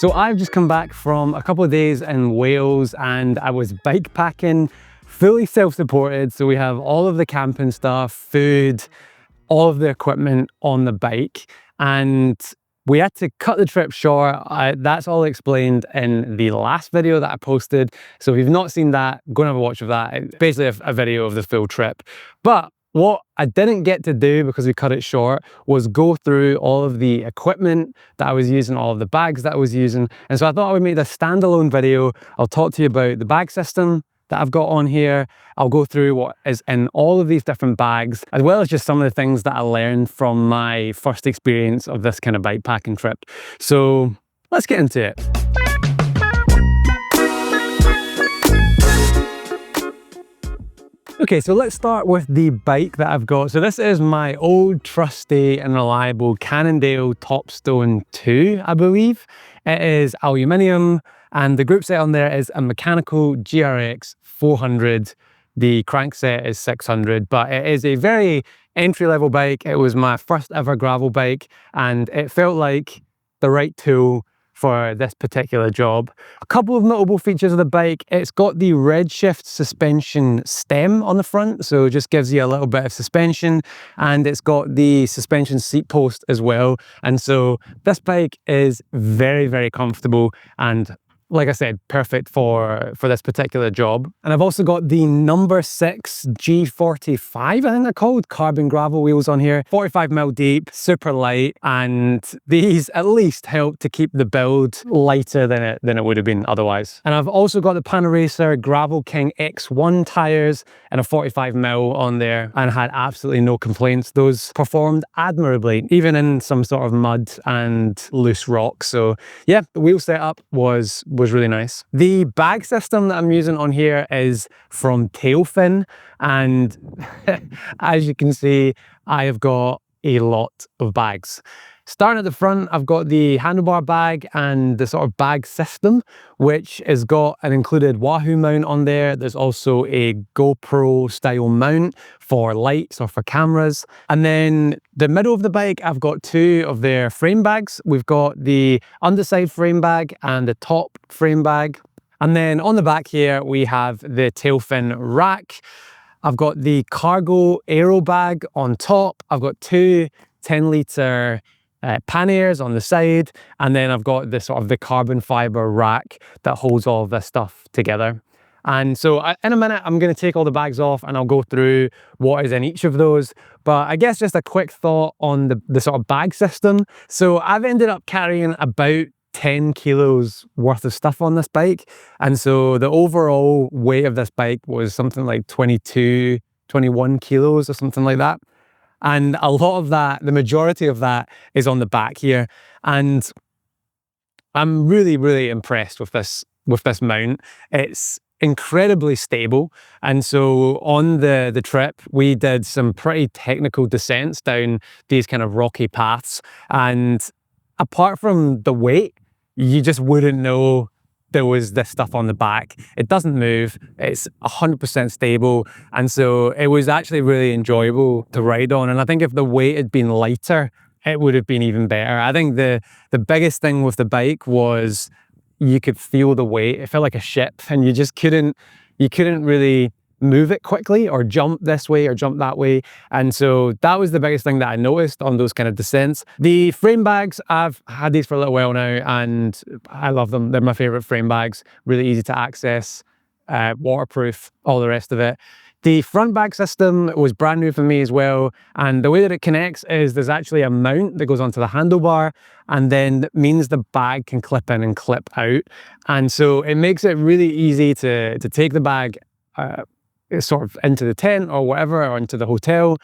So I've just come back from a couple of days in Wales and I was bike packing, fully self-supported. So we have all of the camping stuff, food, all of the equipment on the bike, and we had to cut the trip short. That's all explained in the last video that I posted. So if you've not seen that, go and have a watch of that. It's basically a video of the full trip. But what I didn't get to do because we cut it short was go through all of the equipment that I was using, all of the bags that I was using. And so I thought I would make a standalone video. I'll talk to you about the bag system that I've got on here. I'll go through what is in all of these different bags, as well as just some of the things that I learned from my first experience of this kind of bike packing trip. So let's get into it. Okay, so let's start with the bike that I've got. So this is my old, trusty and reliable Cannondale Topstone 2, I believe. It is aluminium, and the group set on there is a mechanical GRX 400. The crankset is 600, but it is a very entry-level bike. It was my first ever gravel bike, and it felt like the right tool for this particular job. A couple of notable features of the bike: it's got the Redshift suspension stem on the front, so it just gives you a little bit of suspension, and it's got the suspension seat post as well. And so this bike is very, very comfortable and, like I said, perfect for this particular job. And I've also got the number 6 G45, I think they're called, carbon gravel wheels on here. 45mm deep, super light, and these at least help to keep the build lighter than it would have been otherwise. And I've also got the Panaracer Gravel King X1 tires and a 45mm on there, and had absolutely no complaints. Those performed admirably, even in some sort of mud and loose rock. So yeah, the wheel setup was really nice. The bag system that I'm using on here is from Tailfin, and as you can see, I have got a lot of bags. Starting at the front, I've got the handlebar bag and the sort of bag system, which has got an included Wahoo mount on there. There's also a GoPro style mount for lights or for cameras. And then the middle of the bike, I've got 2 of their frame bags. We've got the underside frame bag and the top frame bag. And then on the back here, we have the Tailfin rack. I've got the cargo aero bag on top. I've got 2 10-litre panniers on the side, and then I've got this sort of the carbon fiber rack that holds all of this stuff together. And so in a minute, I'm going to take all the bags off and I'll go through what is in each of those. But I guess just a quick thought on the sort of bag system. So I've ended up carrying about 10 kilos worth of stuff on this bike. And so the overall weight of this bike was something like 22, 21 kilos or something like that. And a lot of that, the majority of that, is on the back here. And I'm really, really impressed with this mount. It's incredibly stable. And so on the trip, we did some pretty technical descents down these kind of rocky paths. And apart from the weight, you just wouldn't know there was this stuff on the back. It doesn't move, it's 100% stable, and so it was actually really enjoyable to ride on. And I think if the weight had been lighter, it would have been even better. I think the biggest thing with the bike was you could feel the weight. It felt like a ship, and you couldn't really move it quickly or jump this way or jump that way. And so that was the biggest thing that I noticed on those kind of descents. The frame bags, I've had these for a little while now and I love them. They're my favorite frame bags, really easy to access, waterproof, all the rest of it. The front bag system was brand new for me as well. And the way that it connects is there's actually a mount that goes onto the handlebar, and then that means the bag can clip in and clip out. And so it makes it really easy to take the bag sort of into the tent or whatever, or into the hotel,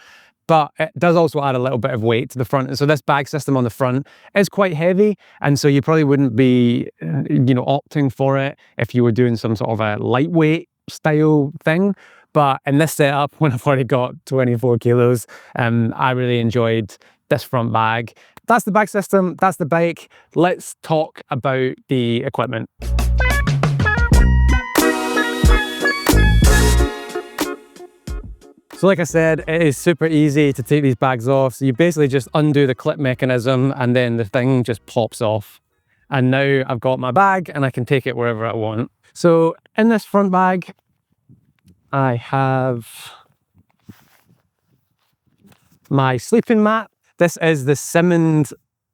but it does also add a little bit of weight to the front. And so this bag system on the front is quite heavy, and so you probably wouldn't be opting for it if you were doing some sort of a lightweight style thing. But in this setup, when I've already got 24 kilos, I really enjoyed this front bag. That's the bag system, that's the bike. Let's talk about the equipment. So like I said, it is super easy to take these bags off. So you basically just undo the clip mechanism and then the thing just pops off. And now I've got my bag and I can take it wherever I want. So in this front bag, I have my sleeping mat. This is the Simmons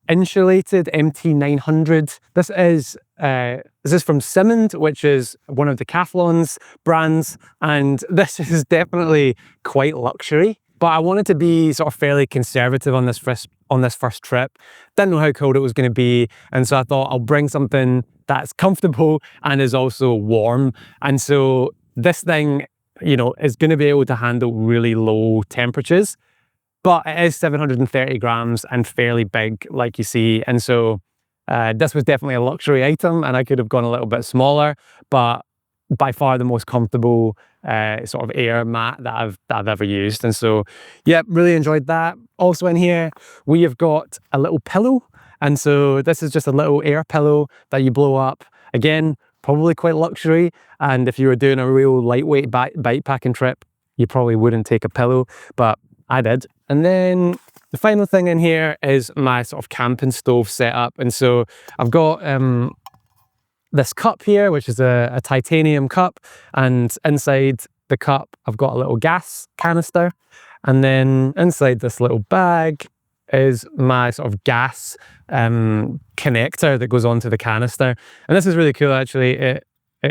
insulated MT900. This is from Simmons, which is one of Decathlon's brands, and this is definitely quite luxury. But I wanted to be sort of fairly conservative on this first trip. Didn't know how cold it was going to be, and so I thought I'll bring something that's comfortable and is also warm. And so this thing, you know, is going to be able to handle really low temperatures. But it is 730 grams and fairly big, like you see. And so this was definitely a luxury item, and I could have gone a little bit smaller, but by far the most comfortable sort of air mat that I've ever used. And so, yeah, really enjoyed that. Also in here, we have got a little pillow. And so this is just a little air pillow that you blow up. Again, probably quite luxury. And if you were doing a real lightweight bikepacking trip, you probably wouldn't take a pillow, but I did. And then the final thing in here is my sort of camping stove setup. And so I've got this cup here, which is a titanium cup, and inside the cup I've got a little gas canister, and then inside this little bag is my sort of gas connector that goes onto the canister. And this is really cool actually. It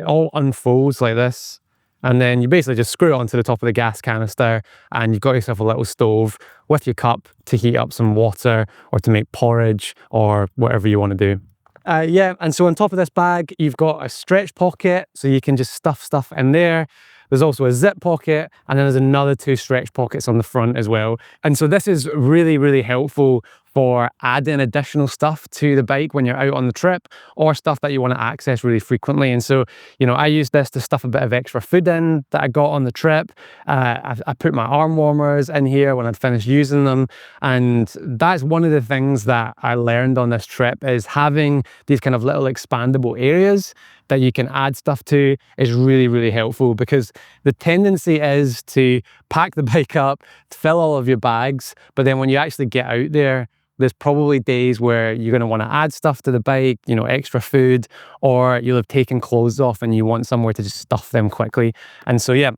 all unfolds like this, and then you basically just screw it onto the top of the gas canister, and you've got yourself a little stove with your cup to heat up some water or to make porridge or whatever you want to do. Yeah, and so on top of this bag, you've got a stretch pocket, so you can just stuff stuff in there. There's also a zip pocket, and then there's another 2 stretch pockets on the front as well. And so this is really, really helpful for adding additional stuff to the bike when you're out on the trip, or stuff that you want to access really frequently. And so, you know, I use this to stuff a bit of extra food in that I got on the trip. I put my arm warmers in here when I'd finished using them. And that's one of the things that I learned on this trip, is having these kind of little expandable areas that you can add stuff to is really, really helpful, because the tendency is to pack the bike up, fill all of your bags, but then when you actually get out there, there's probably days where you're going to want to add stuff to the bike, you know, extra food, or you'll have taken clothes off and you want somewhere to just stuff them quickly. And so, yeah,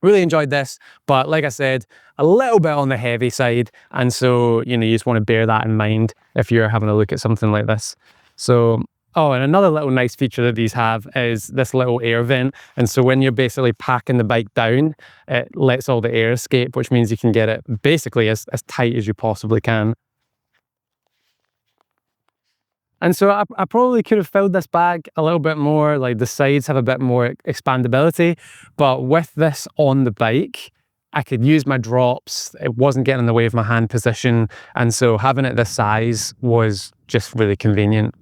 really enjoyed this, but like I said, a little bit on the heavy side. And so, you know, you just want to bear that in mind if you're having a look at something like this. So, oh, and another little nice feature that these have is this little air vent. And so when you're basically packing the bike down, it lets all the air escape, which means you can get it basically as tight as you possibly can. And so I probably could have filled this bag a little bit more, like the sides have a bit more expandability, but with this on the bike, I could use my drops. It wasn't getting in the way of my hand position. And so having it this size was just really convenient.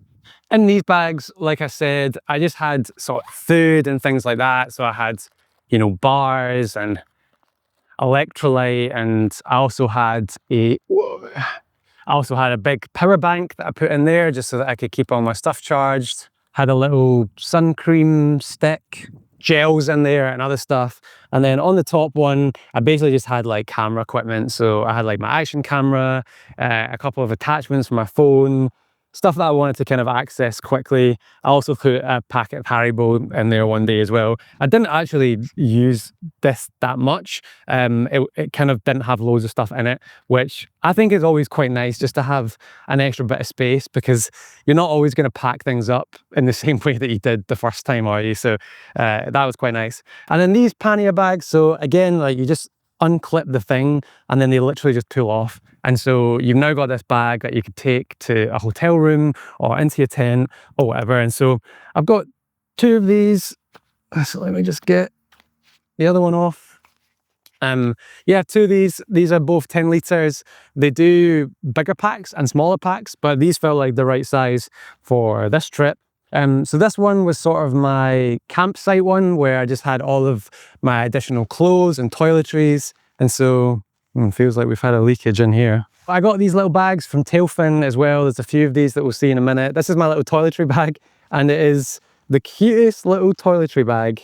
In these bags, like I said, I just had sort of food and things like that. So I had, you know, bars and electrolyte, and I also had a big power bank that I put in there just so that I could keep all my stuff charged. Had a little sun cream stick, gels in there and other stuff. And then on the top one, I basically just had like camera equipment. So I had like my action camera, a couple of attachments for my phone, stuff that I wanted to kind of access quickly. I also put a packet of Haribo in there one day as well. I didn't actually use this that much. It kind of didn't have loads of stuff in it, which I think is always quite nice, just to have an extra bit of space, because you're not always going to pack things up in the same way that you did the first time, are you? So that was quite nice. And then these pannier bags, so again, like you just unclip the thing and then they literally just pull off. And so you've now got this bag that you could take to a hotel room or into your tent or whatever. And so I've got 2 of these. So let me just get the other one off. Yeah, 2 of these. These are both 10 litres. They do bigger packs and smaller packs, but these felt like the right size for this trip. So this one was sort of my campsite one, where I just had all of my additional clothes and toiletries. And so it feels like we've had a leakage in here. I got these little bags from Tailfin as well. There's a few of these that we'll see in a minute. This is my little toiletry bag, and it is the cutest little toiletry bag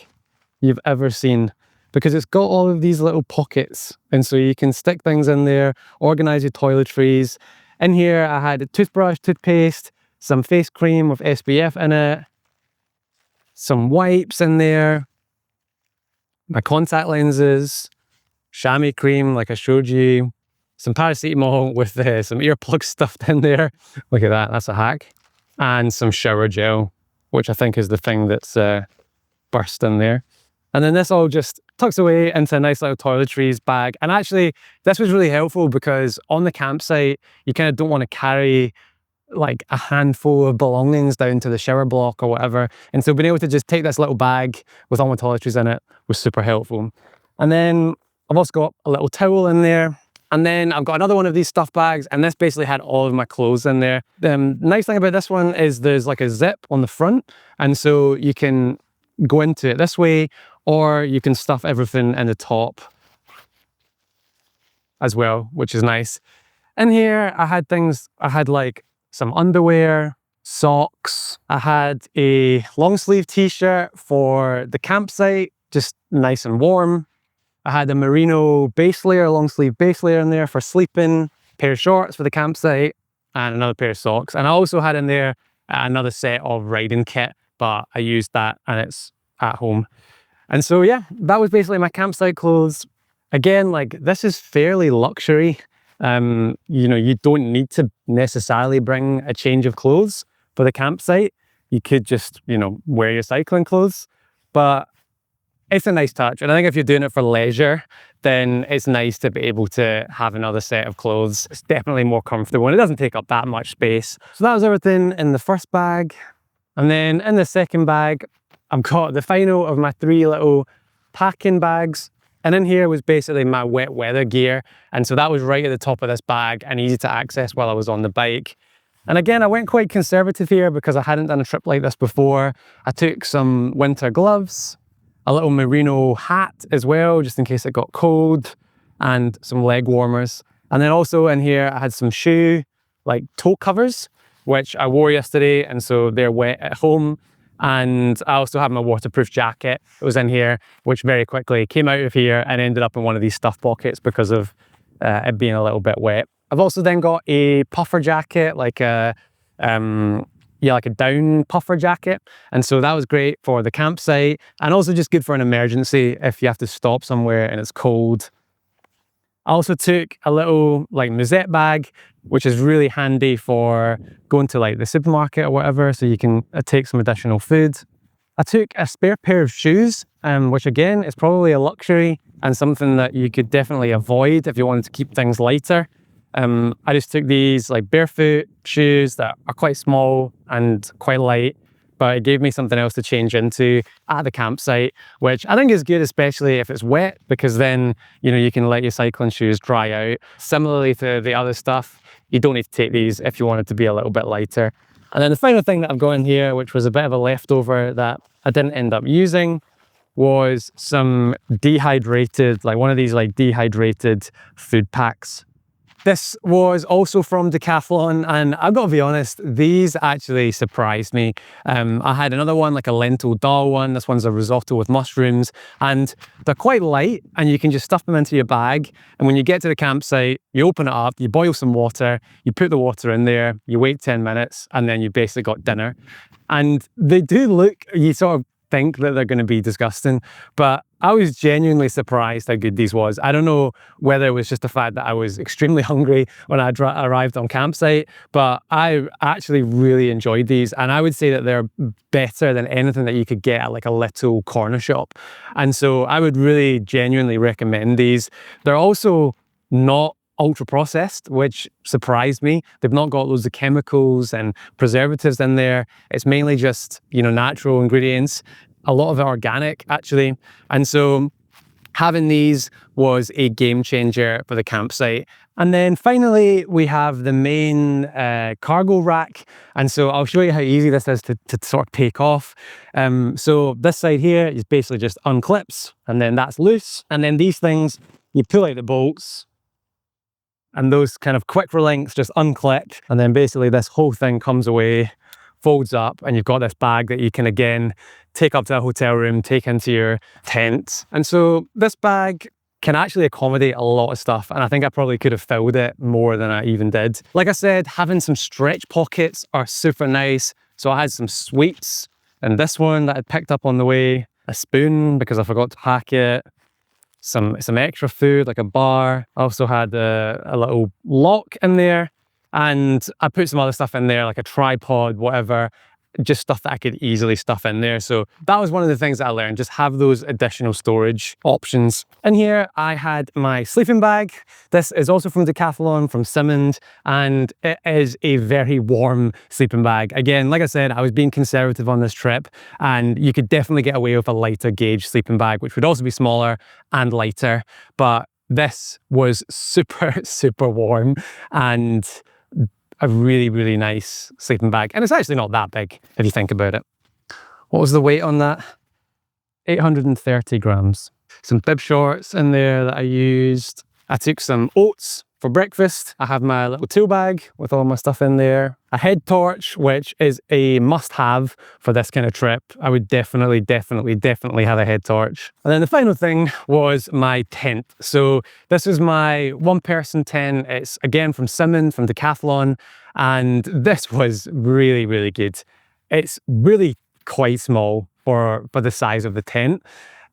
you've ever seen, because it's got all of these little pockets. And so you can stick things in there, organize your toiletries. In here, I had a toothbrush, toothpaste, some face cream with SPF in it, some wipes in there, my contact lenses, chamois cream like I showed you, some paracetamol with some earplugs stuffed in there. Look at that, that's a hack. And some shower gel, which I think is the thing that's burst in there. And then this all just tucks away into a nice little toiletries bag. And actually, this was really helpful because on the campsite, you kind of don't want to carry like a handful of belongings down to the shower block or whatever. And so being able to just take this little bag with all my toiletries in it was super helpful. And then I've also got a little towel in there. And then I've got another one of these stuff bags, and this basically had all of my clothes in there. The nice thing about this one is there's like a zip on the front, and so you can go into it this way, or you can stuff everything in the top as well, which is nice. In here, I had like some underwear, socks. I had a long sleeve t-shirt for the campsite, just nice and warm. I had a merino base layer, long sleeve base layer in there for sleeping, pair of shorts for the campsite, and another pair of socks. And I also had in there another set of riding kit, but I used that and it's at home. And so yeah, that was basically my campsite clothes. Again, like this is fairly luxury. You know, you don't need to necessarily bring a change of clothes for the campsite. You could just, you know, wear your cycling clothes, but it's a nice touch. And I think if you're doing it for leisure, then it's nice to be able to have another set of clothes. It's definitely more comfortable and it doesn't take up that much space. So that was everything in the first bag. And then in the second bag, I've got the final of my 3 little packing bags. And in here was basically my wet weather gear. And so that was right at the top of this bag and easy to access while I was on the bike. And again, I went quite conservative here because I hadn't done a trip like this before. I took some winter gloves, a little merino hat as well, just in case it got cold, and some leg warmers. And then also in here, I had some shoe, like toe covers, which I wore yesterday, and so they're wet at home. And I also had my waterproof jacket. It was in here, which very quickly came out of here and ended up in one of these stuff pockets because of it being a little bit wet. I've also then got a puffer jacket, like a like a down puffer jacket. And so that was great for the campsite and also just good for an emergency if you have to stop somewhere and it's cold. I also took a little like musette bag, which is really handy for going to like the supermarket or whatever, so you can take some additional food. I took a spare pair of shoes, which again is probably a luxury and something that you could definitely avoid if you wanted to keep things lighter. I just took these like barefoot shoes that are quite small and quite light, but it gave me something else to change into at the campsite, which I think is good, especially if it's wet, because then, you know, you can let your cycling shoes dry out. Similarly to the other stuff, you don't need to take these if you want it to be a little bit lighter. And then the final thing that I've got in here, which was a bit of a leftover that I didn't end up using, was some dehydrated, like one of these like dehydrated food packs. This was also from Decathlon, and I've got to be honest, these actually surprised me. I had another one, like a lentil dal one. This one's a risotto with mushrooms, and they're quite light, and you can just stuff them into your bag. And when you get to the campsite, you open it up, you boil some water, you put the water in there, you wait 10 minutes, and then you basically got dinner. And they do look, you sort of think that they're going to be disgusting, but I was genuinely surprised how good these was. I don't know whether it was just the fact that I was extremely hungry when I arrived on campsite, but I actually really enjoyed these, and I would say that they're better than anything that you could get at like a little corner shop. And so I would really genuinely recommend these. They're also not ultra processed, which surprised me. They've not got loads of chemicals and preservatives in there. It's mainly just, you know, natural ingredients, a lot of it organic actually. And so having these was a game changer for the campsite. And then finally, we have the main cargo rack. And so I'll show you how easy this is to sort of take off. So this side here is basically just unclips, and then that's loose. And then these things, you pull out the bolts, and those kind of quick relinks just unclip, and then basically this whole thing comes away, folds up, and you've got this bag that you can again take up to a hotel room, take into your tent. And so this bag can actually accommodate a lot of stuff, and I think I probably could have filled it more than I even did. Like I said, having some stretch pockets are super nice. So I had some sweets and this one that I'd picked up on the way, a spoon because I forgot to pack it, some extra food like a bar. I also had a little lock in there, and I put some other stuff in there like a tripod, whatever, just stuff that I could easily stuff in there. So that was one of the things that I learned, just have those additional storage options. In here, I had my sleeping bag. This is also from Decathlon, from Simmons, and it is a very warm sleeping bag. Again, like I said, I was being conservative on this trip, and you could definitely get away with a lighter gauge sleeping bag, which would also be smaller and lighter, but this was super, super warm and a really, really nice sleeping bag. And it's actually not that big if you think about it. What was the weight on that? 830 grams. Some bib shorts in there that I used. I took some oats for breakfast. I have my little tool bag with all my stuff in there. A head torch, which is a must-have for this kind of trip. I would definitely have a head torch. And then the final thing was my tent. So this is my one-person tent. It's again from Simmons, from Decathlon, and this was really, really good. It's really quite small for the size of the tent.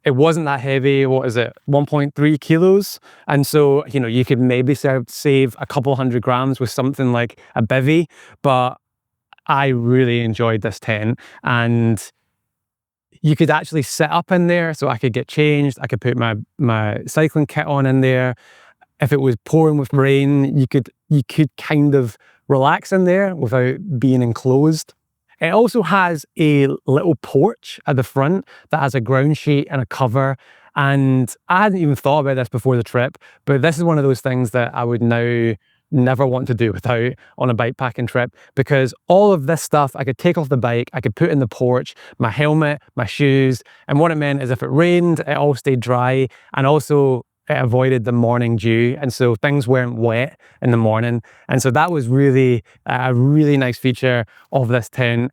It wasn't that heavy. What is it? 1.3 kilos. And so, you know, you could maybe save a couple 100 grams with something like a bivvy, but I really enjoyed this tent, and you could actually sit up in there, so I could get changed. I could put my cycling kit on in there. If it was pouring with rain, you could kind of relax in there without being enclosed. It also has a little porch at the front that has a ground sheet and a cover. And I hadn't even thought about this before the trip, but this is one of those things that I would now never want to do without on a bike packing trip, because all of this stuff I could take off the bike, I could put in the porch, my helmet, my shoes. And what it meant is if it rained, it all stayed dry, and also it avoided the morning dew, and so things weren't wet in the morning. And so that was really a really nice feature of this tent.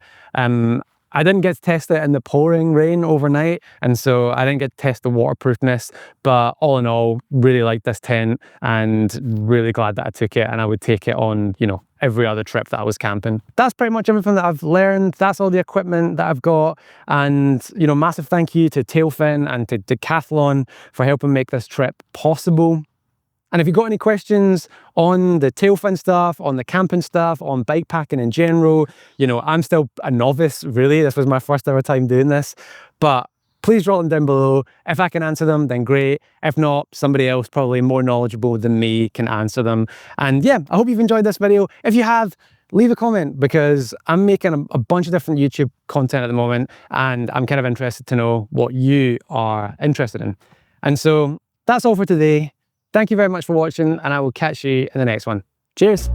I didn't get to test it in the pouring rain overnight, and so I didn't get to test the waterproofness, but all in all, really liked this tent and really glad that I took it, and I would take it on, you know, every other trip that I was camping. That's pretty much everything that I've learned. That's all the equipment that I've got. And, you know, massive thank you to Tailfin and to Decathlon for helping make this trip possible. And if you've got any questions on the Tailfin stuff, on the camping stuff, on bike packing in general, you know, I'm still a novice, really. This was my first ever time doing this, but please drop them down below. If I can answer them, then great. If not, somebody else probably more knowledgeable than me can answer them. And yeah, I hope you've enjoyed this video. If you have, leave a comment, because I'm making a bunch of different YouTube content at the moment, and I'm kind of interested to know what you are interested in. And so that's all for today. Thank you very much for watching, and I will catch you in the next one. Cheers.